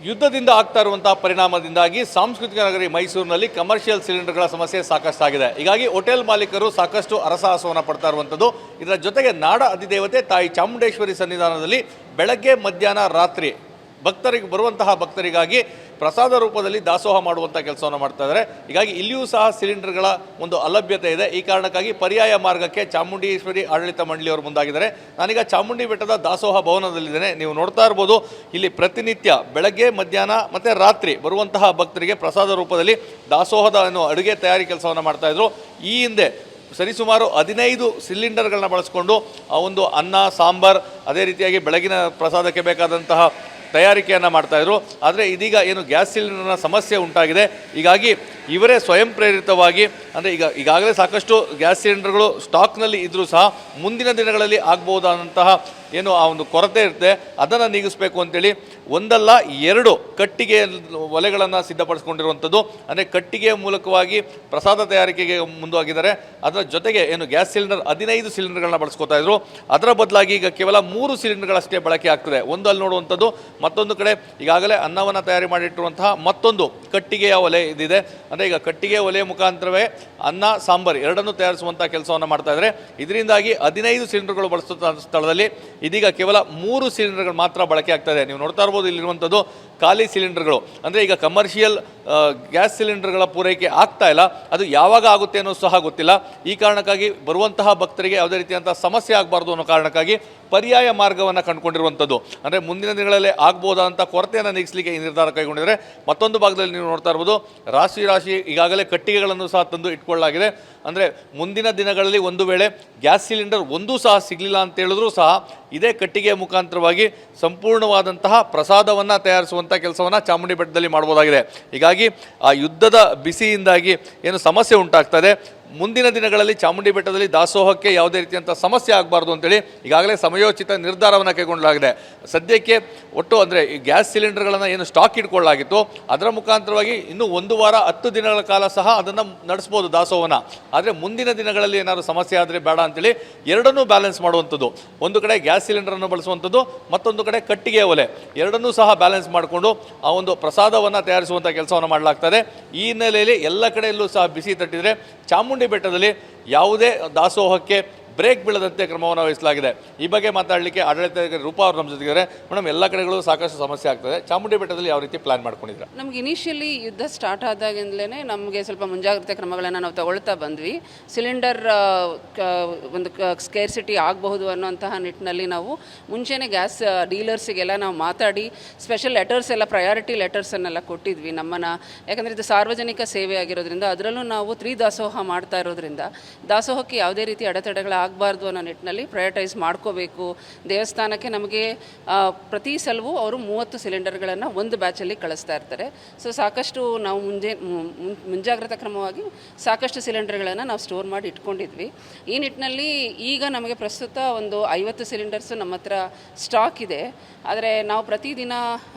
ಯುದ್ಧದಿಂದ ಆಗ್ತಾ ಇರುವಂತಹ ಪರಿಣಾಮದಿಂದಾಗಿ ಸಾಂಸ್ಕೃತಿಕ ನಗರಿ ಮೈಸೂರಿನಲ್ಲಿ ಕಮರ್ಷಿಯಲ್ ಸಿಲಿಂಡರ್ಗಳ ಸಮಸ್ಯೆ ಸಾಕಷ್ಟಾಗಿದೆ. ಹೀಗಾಗಿ ಹೋಟೆಲ್ ಮಾಲೀಕರು ಸಾಕಷ್ಟು ಹರಸಾಹಸವನ್ನು ಪಡ್ತಾ ಇರುವಂಥದ್ದು. ಇದರ ಜೊತೆಗೆ ನಾಡ ಅಧಿದೇವತೆ ತಾಯಿ ಚಾಮುಂಡೇಶ್ವರಿ ಸನ್ನಿಧಾನದಲ್ಲಿ ಬೆಳಗ್ಗೆ ಮಧ್ಯಾಹ್ನ ರಾತ್ರಿ ಬರುವಂತಹ ಭಕ್ತರಿಗಾಗಿ ಪ್ರಸಾದ ರೂಪದಲ್ಲಿ ದಾಸೋಹ ಮಾಡುವಂಥ ಕೆಲಸವನ್ನು ಮಾಡ್ತಾ ಇದ್ದಾರೆ. ಹೀಗಾಗಿ ಇಲ್ಲಿಯೂ ಸಹ ಸಿಲಿಂಡರ್ಗಳ ಒಂದು ಅಲಭ್ಯತೆ ಇದೆ. ಈ ಕಾರಣಕ್ಕಾಗಿ ಪರ್ಯಾಯ ಮಾರ್ಗಕ್ಕೆ ಚಾಮುಂಡೇಶ್ವರಿ ಆಡಳಿತ ಮಂಡಳಿಯವರು ಮುಂದಾಗಿದ್ದಾರೆ. ನಾನೀಗ ಚಾಮುಂಡಿ ಬೆಟ್ಟದ ದಾಸೋಹ ಭವನದಲ್ಲಿದ್ದೇನೆ. ನೀವು ನೋಡ್ತಾ ಇರ್ಬೋದು, ಇಲ್ಲಿ ಪ್ರತಿನಿತ್ಯ ಬೆಳಗ್ಗೆ ಮಧ್ಯಾಹ್ನ ಮತ್ತು ರಾತ್ರಿ ಬರುವಂತಹ ಭಕ್ತರಿಗೆ ಪ್ರಸಾದ ರೂಪದಲ್ಲಿ ದಾಸೋಹದ ಅಡುಗೆ ತಯಾರಿ ಕೆಲಸವನ್ನು ಮಾಡ್ತಾಯಿದ್ರು. ಈ ಹಿಂದೆ ಸರಿಸುಮಾರು 15 ಸಿಲಿಂಡರ್ಗಳನ್ನ ಬಳಸಿಕೊಂಡು ಆ ಒಂದು ಅನ್ನ ಸಾಂಬಾರ್ ಅದೇ ರೀತಿಯಾಗಿ ಬೆಳಗಿನ ಪ್ರಸಾದಕ್ಕೆ ಬೇಕಾದಂತಹ ತಯಾರಿಕೆಯನ್ನು ಮಾಡ್ತಾಯಿದ್ರು. ಆದರೆ ಇದೀಗ ಏನು ಗ್ಯಾಸ್ ಸಿಲಿಂಡರ್ನ ಸಮಸ್ಯೆ ಉಂಟಾಗಿದೆ. ಹೀಗಾಗಿ ಇವರೇ ಸ್ವಯಂ ಪ್ರೇರಿತವಾಗಿ ಅಂದರೆ ಈಗಾಗಲೇ ಸಾಕಷ್ಟು ಗ್ಯಾಸ್ ಸಿಲಿಂಡರ್ಗಳು ಸ್ಟಾಕ್ನಲ್ಲಿ ಇದ್ದರೂ ಸಹ ಮುಂದಿನ ದಿನಗಳಲ್ಲಿ ಆಗ್ಬೋದಾದಂತಹ ಏನು ಆ ಒಂದು ಕೊರತೆ ಇರುತ್ತೆ ಅದನ್ನು ನೀಗಿಸಬೇಕು ಅಂತೇಳಿ ಒಂದಲ್ಲ 2 ಕಟ್ಟಿಗೆ ಒಲೆಗಳನ್ನು ಸಿದ್ಧಪಡಿಸ್ಕೊಂಡಿರುವಂಥದ್ದು. ಅಂದರೆ ಕಟ್ಟಿಗೆಯ ಮೂಲಕವಾಗಿ ಪ್ರಸಾದ ತಯಾರಿಕೆಗೆ ಮುಂದುವಾಗಿದ್ದಾರೆ. ಅದರ ಜೊತೆಗೆ ಏನು ಗ್ಯಾಸ್ ಸಿಲಿಂಡರ್ 15 ಸಿಲಿಂಡರ್ಗಳನ್ನ ಬಳಸ್ಕೊತಾ ಇದ್ರು. ಅದರ ಬದಲಾಗಿ ಈಗ ಕೇವಲ 3 ಸಿಲಿಂಡರ್ಗಳಷ್ಟೇ ಬಳಕೆ ಆಗ್ತದೆ. ಒಂದು ಅಲ್ಲಿ ನೋಡುವಂಥದ್ದು, ಮತ್ತೊಂದು ಕಡೆ ಈಗಾಗಲೇ ಅನ್ನವನ್ನು ತಯಾರಿ ಮಾಡಿಟ್ಟಿರುವಂತಹ ಮತ್ತೊಂದು ಕಟ್ಟಿಗೆಯ ಒಲೆ ಇದಿದೆ. ಅಂದರೆ ಈಗ ಕಟ್ಟಿಗೆ ಒಲೆಯ ಮುಖಾಂತರವೇ ಅನ್ನ ಸಾಂಬಾರು ಎರಡನ್ನೂ ತಯಾರಿಸುವಂಥ ಕೆಲಸವನ್ನು ಮಾಡ್ತಾ ಇದ್ದಾರೆ. ಇದರಿಂದಾಗಿ 15 ಸಿಲಿಂಡರ್ಗಳು ಬಳಸುವಂಥ ಸ್ಥಳದಲ್ಲಿ ಇದೀಗ ಕೇವಲ 3 ಸಿಲಿಂಡರ್ಗಳು ಮಾತ್ರ ಬಳಕೆ ಆಗ್ತದೆ. ನೀವು ನೋಡ್ತಾ ಇರ್ಬೋದು ಇಲ್ಲಿರುವಂಥದ್ದು ಖಾಲಿ ಸಿಲಿಂಡರ್ಗಳು. ಅಂದರೆ ಈಗ ಕಮರ್ಷಿಯಲ್ ಗ್ಯಾಸ್ ಸಿಲಿಂಡರ್ಗಳ ಪೂರೈಕೆ ಆಗ್ತಾ ಇಲ್ಲ. ಅದು ಯಾವಾಗ ಆಗುತ್ತೆ ಅನ್ನೋ ಸಹ ಗೊತ್ತಿಲ್ಲ. ಈ ಕಾರಣಕ್ಕಾಗಿ ಬರುವಂತಹ ಭಕ್ತರಿಗೆ ಯಾವುದೇ ರೀತಿಯಂಥ ಸಮಸ್ಯೆ ಆಗಬಾರ್ದು ಅನ್ನೋ ಕಾರಣಕ್ಕಾಗಿ ಪರ್ಯಾಯ ಮಾರ್ಗವನ್ನು ಕಂಡುಕೊಂಡಿರುವಂಥದ್ದು. ಅಂದರೆ ಮುಂದಿನ ದಿನಗಳಲ್ಲಿ ಆಗ್ಬೋದಾದಂಥ ಕೊರತೆಯನ್ನು ನೀಗಿಸಲಿಕ್ಕೆ ಈ ನಿರ್ಧಾರ ಕೈಗೊಂಡಿದ್ದಾರೆ. ಮತ್ತೊಂದು ಭಾಗದಲ್ಲಿ ನೀವು ನೋಡ್ತಾ ಇರ್ಬೋದು ರಾಶಿ ಈಗಾಗಲೇ ಕಟ್ಟಿಗೆಗಳನ್ನು ಸಹ ತಂದು ಇಟ್ಕೊಳ್ಳಲಾಗಿದೆ. ಅಂದರೆ ಮುಂದಿನ ದಿನಗಳಲ್ಲಿ ಒಂದು ವೇಳೆ ಗ್ಯಾಸ್ ಸಿಲಿಂಡರ್ ಒಂದೂ ಸಹ ಸಿಗಲಿಲ್ಲ ಅಂತ ಹೇಳಿದ್ರೂ ಸಹ ಇದೇ ಕಟ್ಟಿಗೆಯ ಮುಖಾಂತರವಾಗಿ ಸಂಪೂರ್ಣವಾದಂತಹ ಪ್ರಸಾದವನ್ನು ತಯಾರಿಸುವಂಥ ಕೆಲಸವನ್ನು ಚಾಮುಂಡಿ ಬೆಟ್ಟದಲ್ಲಿ ಮಾಡ್ಬೋದಾಗಿದೆ. ಹೀಗಾಗಿ ಆ ಯುದ್ಧದ ಬಿಸಿಯಿಂದಾಗಿ ಏನು ಸಮಸ್ಯೆ ಉಂಟಾಗ್ತದೆ, ಮುಂದಿನ ದಿನಗಳಲ್ಲಿ ಚಾಮುಂಡಿ ಬೆಟ್ಟದಲ್ಲಿ ದಾಸೋಹಕ್ಕೆ ಯಾವುದೇ ರೀತಿಯಂಥ ಸಮಸ್ಯೆ ಆಗಬಾರ್ದು ಅಂತೇಳಿ ಈಗಾಗಲೇ ಸಮಯೋಚಿತ ನಿರ್ಧಾರವನ್ನು ಕೈಗೊಳ್ಳಲಾಗಿದೆ. ಸದ್ಯಕ್ಕೆ ಒಟ್ಟು ಅಂದರೆ ಈ ಗ್ಯಾಸ್ ಸಿಲಿಂಡರ್ಗಳನ್ನು ಏನು ಸ್ಟಾಕ್ ಇಟ್ಕೊಳ್ಳಲಾಗಿತ್ತು ಅದರ ಮುಖಾಂತರವಾಗಿ ಇನ್ನೂ 1 ವಾರ 10 ದಿನಗಳ ಕಾಲ ಸಹ ಅದನ್ನು ನಡೆಸ್ಬೋದು ದಾಸೋಹವನ್ನು. ಆದರೆ ಮುಂದಿನ ದಿನಗಳಲ್ಲಿ ಏನಾದರೂ ಸಮಸ್ಯೆ ಆದರೆ ಬೇಡ ಅಂತೇಳಿ ಎರಡನ್ನೂ ಬ್ಯಾಲೆನ್ಸ್ ಮಾಡುವಂಥದ್ದು. ಒಂದು ಕಡೆ ಗ್ಯಾಸ್ ಸಿಲಿಂಡರನ್ನು ಬಳಸುವಂಥದ್ದು, ಮತ್ತೊಂದು ಕಡೆ ಕಟ್ಟಿಗೆ ಒಲೆ, ಎರಡನ್ನೂ ಸಹ ಬ್ಯಾಲೆನ್ಸ್ ಮಾಡಿಕೊಂಡು ಆ ಒಂದು ಪ್ರಸಾದವನ್ನು ತಯಾರಿಸುವಂಥ ಕೆಲಸವನ್ನು ಮಾಡಲಾಗ್ತದೆ. ಈ ಹಿನ್ನೆಲೆಯಲ್ಲಿ ಎಲ್ಲ ಕಡೆಯಲ್ಲೂ ಸಹ ಬಿಸಿ ತಟ್ಟಿದರೆ ಚಾಮುಂಡಿ ಬೆಟ್ಟದಲ್ಲಿ ಯಾವುದೇ ದಾಸೋಹಕ್ಕೆ ಬ್ರೇಕ್ ಬೀಳದಂತೆ ಕ್ರಮವನ್ನು ವಹಿಸಲಾಗಿದೆ. ಈ ಬಗ್ಗೆ ಮಾತಾಡಲಿಕ್ಕೆ ಆಡಳಿತಾಧಿಕಾರಿ ರೂಪಾ ಅವರು ನಮ್ಮ ಜೊತೆಗಿದ್ದಾರೆ. ಮೇಡಮ್, ಎಲ್ಲ ಕಡೆಗಳು ಸಾಕಷ್ಟು ಸಮಸ್ಯೆ ಆಗ್ತದೆ. ಚಾಮುಂಡಿ ಬೆಟ್ಟದಲ್ಲಿ ಯಾವ ರೀತಿ ಪ್ಲಾನ್ ಮಾಡ್ಕೊಂಡಿದ್ರೆ? ನಮ್ಗೆ ಇನಿಷಿಯಲಿ ಯುದ್ಧ ಸ್ಟಾರ್ಟ್ ಆದಾಗಿಂದಲೇ ನಮಗೆ ಸ್ವಲ್ಪ ಮುಂಜಾಗ್ರತೆ ಕ್ರಮಗಳನ್ನು ನಾವು ತಗೊಳ್ತಾ ಬಂದ್ವಿ. ಸಿಲಿಂಡರ್ ಒಂದು ಸ್ಕೇರ್ಸಿಟಿ ಆಗಬಹುದು ಅನ್ನೋಂತಹ ನಿಟ್ಟಿನಲ್ಲಿ ನಾವು ಮುಂಚೆನೇ ಗ್ಯಾಸ್ ಡೀಲರ್ಸಿಗೆಲ್ಲ ನಾವು ಮಾತಾಡಿ ಸ್ಪೆಷಲ್ ಲೆಟರ್ಸ್ ಎಲ್ಲ ಪ್ರಯಾರಿಟಿ ಲೆಟರ್ಸನ್ನೆಲ್ಲ ಕೊಟ್ಟಿದ್ವಿ ನಮ್ಮನ್ನು. ಯಾಕಂದರೆ ಇದು ಸಾರ್ವಜನಿಕ ಸೇವೆ ಆಗಿರೋದ್ರಿಂದ, ಅದರಲ್ಲೂ ನಾವು 3 ದಾಸೋಹ ಮಾಡ್ತಾ ಇರೋದ್ರಿಂದ ದಾಸೋಹಕ್ಕೆ ಯಾವುದೇ ರೀತಿ ಅಡೆತಡೆಗಳು ಆಗಬಾರ್ದು ಅನ್ನೋ ನಿಟ್ಟಿನಲ್ಲಿ ಪ್ರಯಾರಿಟೈಸ್ ಮಾಡ್ಕೋಬೇಕು. ದೇವಸ್ಥಾನಕ್ಕೆ ನಮಗೆ ಪ್ರತಿ ಸಲವೂ ಅವರು 30 ಸಿಲಿಂಡರ್ಗಳನ್ನು ಒಂದು ಬ್ಯಾಚಲ್ಲಿ ಕಳಿಸ್ತಾ ಇರ್ತಾರೆ. ಸೊ ಸಾಕಷ್ಟು ನಾವು ಮುಂಜಾಗ್ರತಾ ಕ್ರಮವಾಗಿ ಸಾಕಷ್ಟು ಸಿಲಿಂಡರ್ಗಳನ್ನು ನಾವು ಸ್ಟೋರ್ ಮಾಡಿ ಇಟ್ಕೊಂಡಿದ್ವಿ. ಈ ನಿಟ್ಟಿನಲ್ಲಿ ಈಗ ನಮಗೆ ಪ್ರಸ್ತುತ ಒಂದು 50 ಸಿಲಿಂಡರ್ಸು ನಮ್ಮ ಹತ್ರ ಸ್ಟಾಕ್ ಇದೆ. ಆದರೆ ನಾವು ಪ್ರತಿದಿನ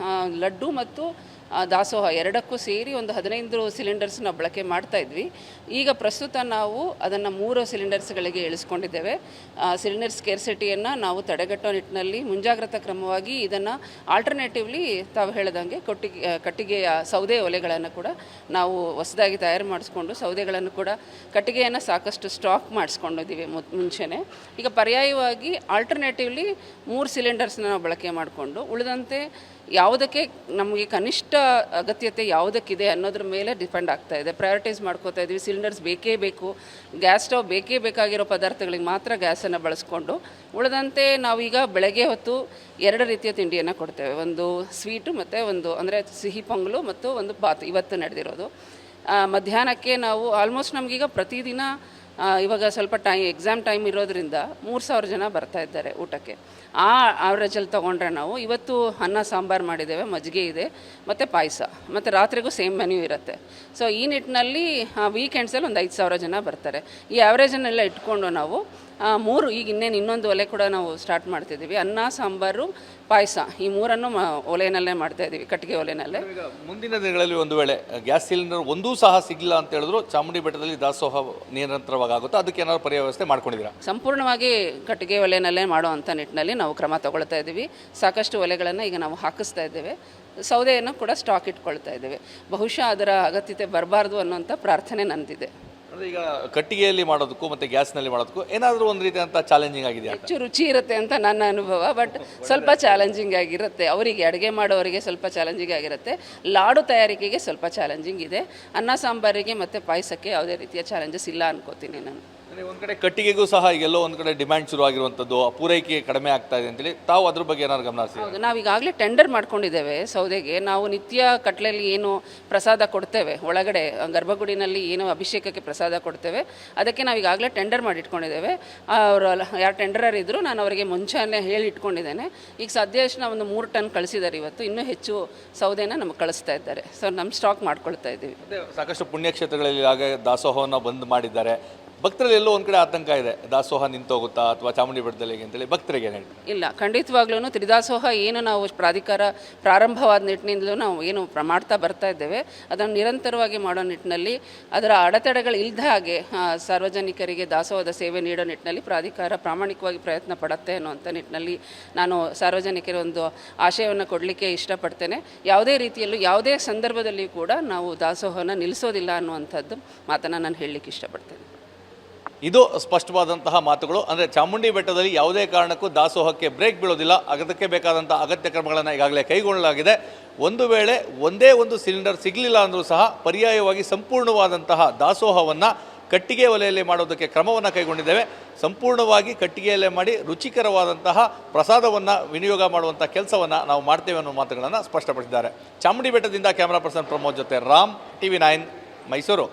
ಲಡ್ಡು ಮತ್ತು ದಾಸೋಹ ಎರಡಕ್ಕೂ ಸೇರಿ ಒಂದು 15 ಸಿಲಿಂಡರ್ಸ್ ನಾವು ಬಳಕೆ ಮಾಡ್ತಾ ಇದ್ವಿ. ಈಗ ಪ್ರಸ್ತುತ ನಾವು ಅದನ್ನು 3 ಸಿಲಿಂಡರ್ಸ್ಗಳಿಗೆ ಇಳಿಸ್ಕೊಂಡಿದ್ದೇವೆ. ಸಿಲಿಂಡರ್ ಸ್ಕೇರ್ಸಿಟಿಯನ್ನು ನಾವು ತಡೆಗಟ್ಟೋ ನಿಟ್ಟಿನಲ್ಲಿ ಮುಂಜಾಗ್ರತಾ ಕ್ರಮವಾಗಿ ಇದನ್ನು ಆಲ್ಟರ್ನೇಟಿವ್ಲಿ ತಾವು ಹೇಳ್ದಂಗೆ ಕಟ್ಟಿಗೆಯ ಸೌದೆ ಒಲೆಗಳನ್ನು ಕೂಡ ನಾವು ಹೊಸದಾಗಿ ತಯಾರು ಮಾಡಿಸ್ಕೊಂಡು ಸೌದೆಗಳನ್ನು ಕೂಡ ಕಟ್ಟಿಗೆಯನ್ನು ಸಾಕಷ್ಟು ಸ್ಟಾಕ್ ಮಾಡಿಸ್ಕೊಂಡಿದ್ದೀವಿ ಮುಂಚೆನೇ. ಈಗ ಪರ್ಯಾಯವಾಗಿ ಆಲ್ಟರ್ನೇಟಿವ್ಲಿ 3 ಸಿಲಿಂಡರ್ಸ್ನ ನಾವು ಬಳಕೆ ಮಾಡಿಕೊಂಡು ಉಳಿದಂತೆ ಯಾವುದಕ್ಕೆ ನಮಗೆ ಕನಿಷ್ಠ ಅಗತ್ಯತೆ ಯಾವುದಕ್ಕಿದೆ ಅನ್ನೋದ್ರ ಮೇಲೆ ಡಿಪೆಂಡ್ ಆಗ್ತಾ ಇದೆ. ಪ್ರಯಾರಿಟೈಸ್ ಮಾಡ್ಕೋತಾ ಇದ್ವಿ. ಸಿಲಿಂಡರ್ಸ್ ಬೇಕೇ ಬೇಕು, ಗ್ಯಾಸ್ ಸ್ಟವ್ ಬೇಕೇ ಬೇಕಾಗಿರೋ ಪದಾರ್ಥಗಳಿಗೆ ಮಾತ್ರ ಗ್ಯಾಸನ್ನು ಬಳಸ್ಕೊಂಡು ಉಳಿದಂತೆ ನಾವೀಗ ಬೆಳಗ್ಗೆ ಹೊತ್ತು 2 ರೀತಿಯ ತಿಂಡಿಯನ್ನು ಕೊಡ್ತೇವೆ. ಒಂದು ಸ್ವೀಟು ಮತ್ತು ಒಂದು ಅಂದರೆ ಸಿಹಿ ಪೊಂಗಲು ಮತ್ತು ಒಂದು ಬಾತ್ ಇವತ್ತು ನಡೆದಿರೋದು. ಮಧ್ಯಾಹ್ನಕ್ಕೆ ನಾವು ಆಲ್ಮೋಸ್ಟ್ ನಮಗೀಗ ಪ್ರತಿದಿನ ಇವಾಗ ಸ್ವಲ್ಪ ಎಕ್ಸಾಮ್ ಟೈಮ್ ಇರೋದ್ರಿಂದ 3000 ಜನ ಬರ್ತಾ ಇದ್ದಾರೆ ಊಟಕ್ಕೆ. ಆ ಆವ್ರೇಜಲ್ಲಿ ತೊಗೊಂಡ್ರೆ ನಾವು ಇವತ್ತು ಅನ್ನ ಸಾಂಬಾರು ಮಾಡಿದ್ದೇವೆ, ಮಜ್ಜಿಗೆ ಇದೆ ಮತ್ತು ಪಾಯಸ, ಮತ್ತು ರಾತ್ರಿಗೂ ಸೇಮ್ ಮೆನ್ಯೂ ಇರುತ್ತೆ. ಸೊ ಈ ನಿಟ್ಟಿನಲ್ಲಿ ವೀಕೆಂಡ್ಸಲ್ಲಿ ಒಂದು 5000 ಜನ ಬರ್ತಾರೆ. ಈ ಆವ್ರೇಜನ್ನೆಲ್ಲ ಇಟ್ಕೊಂಡು ನಾವು ಈಗ ಇನ್ನೊಂದು ಒಲೆ ಕೂಡ ನಾವು ಸ್ಟಾರ್ಟ್ ಮಾಡ್ತಿದ್ದೀವಿ. ಅನ್ನ, ಸಾಂಬಾರು, ಪಾಯಸ ಈ ಮೂರನ್ನು ಒಲೆಯಲ್ಲೇ ಮಾಡ್ತಾ ಇದ್ದೀವಿ, ಕಟ್ಟಿಗೆ ಒಲೆಯಲ್ಲೇ. ಈಗ ಮುಂದಿನ ದಿನಗಳಲ್ಲಿ ಒಂದು ವೇಳೆ ಗ್ಯಾಸ್ ಸಿಲಿಂಡರ್ ಒಂದೂ ಸಹ ಸಿಗಲಿಲ್ಲ ಅಂತ ಹೇಳಿದ್ರು ಚಾಮುಂಡಿ ಬೆಟ್ಟದಲ್ಲಿ ದಾಸೋಹ ನಿರಂತರವಾಗಿ ಆಗುತ್ತೋ ಅದಕ್ಕೆ ಏನಾದ್ರು ಪರ್ಯಾಯ ವ್ಯವಸ್ಥೆ ಮಾಡ್ಕೊಂಡಿದ್ದೀರಾ? ಸಂಪೂರ್ಣವಾಗಿ ಕಟ್ಟಿಗೆ ಒಲೆಯಲ್ಲೇ ಮಾಡೋ ಅಂಥ ನಿಟ್ಟಿನಲ್ಲಿ ನಾವು ಕ್ರಮ ತಗೊಳ್ತಾ ಇದ್ದೀವಿ. ಸಾಕಷ್ಟು ಒಲೆಗಳನ್ನು ಈಗ ನಾವು ಹಾಕಿಸ್ತಾ ಇದ್ದೇವೆ. ಸೌದೆಯನ್ನು ಕೂಡ ಸ್ಟಾಕ್ ಇಟ್ಕೊಳ್ತಾ ಇದ್ದೇವೆ. ಬಹುಶಃ ಅದರ ಅಗತ್ಯತೆ ಬರಬಾರ್ದು ಅನ್ನೋಂಥ ಪ್ರಾರ್ಥನೆ ನಂದಿದೆ. ಅಂದರೆ ಈಗ ಕಟ್ಟಿಗೆಯಲ್ಲಿ ಮಾಡೋದಕ್ಕೂ ಮತ್ತು ಗ್ಯಾಸ್ನಲ್ಲಿ ಮಾಡೋದಕ್ಕೂ ಏನಾದರೂ ಒಂದು ರೀತಿಯಂಥ ಚಾಲೆಂಜಿಂಗ್ ಆಗಿದೆಯಾ? ಹೆಚ್ಚು ರುಚಿ ಇರುತ್ತೆ ಅಂತ ನನ್ನ ಅನುಭವ. ಬಟ್ ಸ್ವಲ್ಪ ಚಾಲೆಂಜಿಂಗ್ ಆಗಿರುತ್ತೆ. ಅವರಿಗೆ ಅಡುಗೆ ಮಾಡೋವರಿಗೆ ಸ್ವಲ್ಪ ಚಾಲೆಂಜಿಂಗ್ ಆಗಿರುತ್ತೆ. ಲಾಡು ತಯಾರಿಕೆಗೆ ಸ್ವಲ್ಪ ಚಾಲೆಂಜಿಂಗ್ ಇದೆ. ಅನ್ನ ಸಾಂಬಾರಿಗೆ ಮತ್ತು ಪಾಯಸಕ್ಕೆ ಯಾವುದೇ ರೀತಿಯ ಚಾಲೆಂಜಸ್ ಇಲ್ಲ ಅನ್ಕೋತೀನಿ ನಾನು. ಒಂದು ಕಡೆ ಕಟ್ಟಿಗೆಗೂ ಸಹ ಈಗೆಲ್ಲೋ ಒಂದು ಕಡೆ ಡಿಮ್ಯಾಂಡ್ ಶುರು ಆಗಿರುವಂಥದ್ದು, ಪೂರೈಕೆ ಕಡಿಮೆ ಆಗ್ತಾ ಇದೆ ಅಂತೇಳಿ ತಾವು ಅದ್ರ ಬಗ್ಗೆ ಏನಾದ್ರು ಗಮನ ಹರಿಸಿ? ಹೌದು, ನಾವು ಈಗಾಗಲೇ ಟೆಂಡರ್ ಮಾಡ್ಕೊಂಡಿದ್ದೇವೆ ಸೌದೆಗೆ. ನಾವು ನಿತ್ಯ ಕಟ್ಲೆಯಲ್ಲಿ ಏನು ಪ್ರಸಾದ ಕೊಡ್ತೇವೆ, ಒಳಗಡೆ ಗರ್ಭಗುಡಿನಲ್ಲಿ ಏನು ಅಭಿಷೇಕಕ್ಕೆ ಪ್ರಸಾದ ಕೊಡ್ತೇವೆ, ಅದಕ್ಕೆ ನಾವು ಈಗಾಗಲೇ ಟೆಂಡರ್ ಮಾಡಿಟ್ಕೊಂಡಿದ್ದೇವೆ. ಅವರು ಯಾರು ಟೆಂಡರರ್ ಇದ್ದರೂ ನಾನು ಅವರಿಗೆ ಮುಂಚೆನೇ ಹೇಳಿ ಇಟ್ಕೊಂಡಿದ್ದೇನೆ. ಈಗ ಸದ್ಯಷ್ಟು ನಾವು ಒಂದು 3 ಟನ್ ಕಳಿಸಿದ್ದಾರೆ ಇವತ್ತು. ಇನ್ನೂ ಹೆಚ್ಚು ಸೌದೆನ ನಮಗೆ ಕಳಿಸ್ತಾ ಇದ್ದಾರೆ. ಸೊ ನಮ್ಮ ಸ್ಟಾಕ್ ಮಾಡ್ಕೊಳ್ತಾ ಇದ್ದೀವಿ. ಸಾಕಷ್ಟು ಪುಣ್ಯಕ್ಷೇತ್ರಗಳಲ್ಲಿ ಆಗ ದಾಸೋಹವನ್ನು ಬಂದ್ ಮಾಡಿದ್ದಾರೆ. ಭಕ್ತರಲ್ಲಿ ಎಲ್ಲೋ ಒಂದು ಕಡೆ ಆತಂಕ ಇದೆ, ದಾಸೋಹ ನಿಂತೋಗುತ್ತಾ ಅಥವಾ ಚಾಮುಂಡಿ ಬೆಟ್ಟದಲ್ಲಿ ಅಂತೇಳಿ ಭಕ್ತರಿಗೆ ಏನು ಹೇಳ್ತೀವಿ? ಇಲ್ಲ, ಖಂಡಿತವಾಗ್ಲೂ ತ್ರಿದಾಸೋಹ ಏನು ನಾವು ಪ್ರಾಧಿಕಾರ ಪ್ರಾರಂಭವಾದ ನಿಟ್ಟಿನಿಂದಲೂ ನಾವು ಏನು ಮಾಡ್ತಾ ಬರ್ತಾ ಇದ್ದೇವೆ, ಅದನ್ನು ನಿರಂತರವಾಗಿ ಮಾಡೋ ನಿಟ್ಟಿನಲ್ಲಿ ಅದರ ಅಡೆತಡೆಗಳು ಇಲ್ಲದ ಹಾಗೆ ಸಾರ್ವಜನಿಕರಿಗೆ ದಾಸೋಹದ ಸೇವೆ ನೀಡೋ ನಿಟ್ಟಿನಲ್ಲಿ ಪ್ರಾಧಿಕಾರ ಪ್ರಾಮಾಣಿಕವಾಗಿ ಪ್ರಯತ್ನ ಪಡುತ್ತೆ ಅನ್ನುವಂಥ ನಿಟ್ಟಿನಲ್ಲಿ ನಾನು ಸಾರ್ವಜನಿಕರ ಒಂದು ಆಶಯವನ್ನು ಕೊಡಲಿಕ್ಕೆ ಇಷ್ಟಪಡ್ತೇನೆ. ಯಾವುದೇ ರೀತಿಯಲ್ಲೂ ಯಾವುದೇ ಸಂದರ್ಭದಲ್ಲಿ ಕೂಡ ನಾವು ದಾಸೋಹನ ನಿಲ್ಲಿಸೋದಿಲ್ಲ ಅನ್ನುವಂಥದ್ದು ಮಾತನ್ನು ನಾನು ಹೇಳಲಿಕ್ಕೆ ಇಷ್ಟಪಡ್ತೇನೆ. ಇದು ಸ್ಪಷ್ಟವಾದಂತಹ ಮಾತುಗಳು. ಅಂದರೆ ಚಾಮುಂಡಿ ಬೆಟ್ಟದಲ್ಲಿ ಯಾವುದೇ ಕಾರಣಕ್ಕೂ ದಾಸೋಹಕ್ಕೆ ಬ್ರೇಕ್ ಬೀಳೋದಿಲ್ಲ. ಅದಕ್ಕೆ ಬೇಕಾದಂಥ ಅಗತ್ಯ ಕ್ರಮಗಳನ್ನು ಈಗಾಗಲೇ ಕೈಗೊಳ್ಳಲಾಗಿದೆ. ಒಂದು ವೇಳೆ ಒಂದೇ ಒಂದು ಸಿಲಿಂಡರ್ ಸಿಗಲಿಲ್ಲ ಅಂದರೂ ಸಹ ಪರ್ಯಾಯವಾಗಿ ಸಂಪೂರ್ಣವಾದಂತಹ ದಾಸೋಹವನ್ನು ಕಟ್ಟಿಗೆ ಒಲೆಯಲ್ಲಿ ಮಾಡೋದಕ್ಕೆ ಕ್ರಮವನ್ನು ಕೈಗೊಂಡಿದ್ದೇವೆ. ಸಂಪೂರ್ಣವಾಗಿ ಕಟ್ಟಿಗೆಯಲ್ಲೇ ಮಾಡಿ ರುಚಿಕರವಾದಂತಹ ಪ್ರಸಾದವನ್ನು ವಿನಿಯೋಗ ಮಾಡುವಂಥ ಕೆಲಸವನ್ನು ನಾವು ಮಾಡ್ತೇವೆ ಅನ್ನೋ ಮಾತುಗಳನ್ನು ಸ್ಪಷ್ಟಪಡಿಸಿದ್ದಾರೆ. ಚಾಮುಂಡಿ ಬೆಟ್ಟದಿಂದ ಕ್ಯಾಮರಾ ಪರ್ಸನ್ ಪ್ರಮೋದ್ ಜೊತೆ ರಾಮ್, TV9 ಮೈಸೂರು.